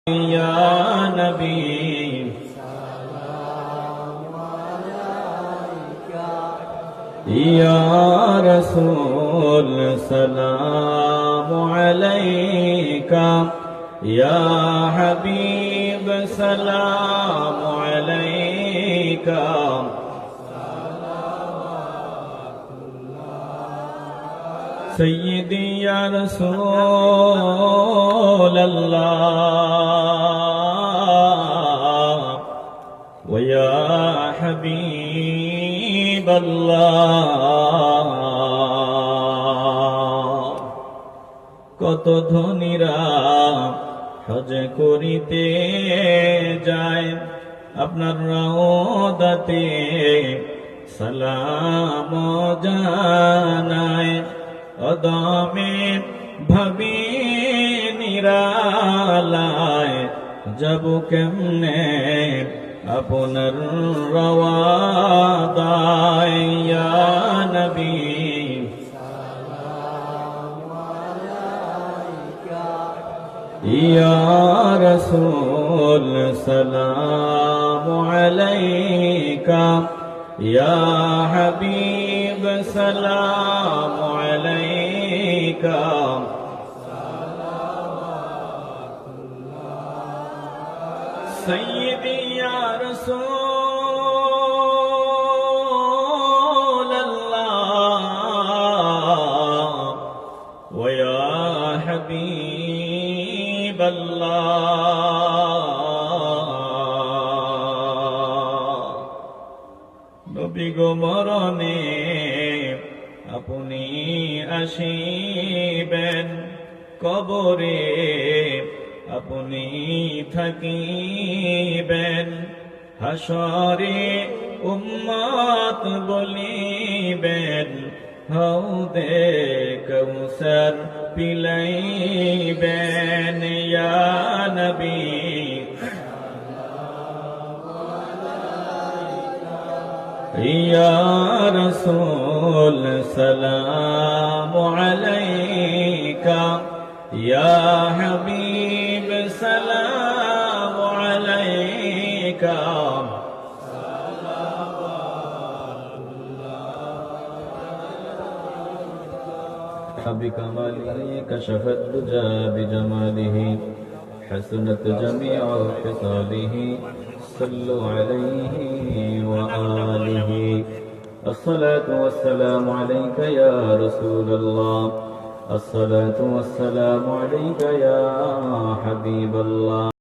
या नबी या रसूल सलाम अलैका या हबीब सलाम अलैका सय्यदी या रसूल अल्लाह व या हबीब अल्लाह। কত ধনীরা হজ করিতে যায় আপনার রওদাতে সালাম জানায় অদমে ভাবি নিরালায় যাব কেমনে আপনার রওয়াদায় ইয়া নবী ইয়া রাসূল সালাম আলাইকা ইয়া হাবিব সালাম আলাইকা। सय्यदी या रसूल अल्लाह व या हबीब अल्लाह। नबी गो मरणे अपनी आशिबेन कबरे আপনি থাকিবেন হাসরে উম্মত বলিবেন হাউদে কৌসর পিলাইবেন ইয়া নবী ইয়া রাসূল সালাম আলাইকা ইয়া হাবিব সালাম আলাইকা। بكماله كشف الدجى بجماله حسنت جميع خصاله صلوا عليه وآله الصلاة والسلام عليك يا رسول الله الصلاة والسلام عليك يا حبيب الله।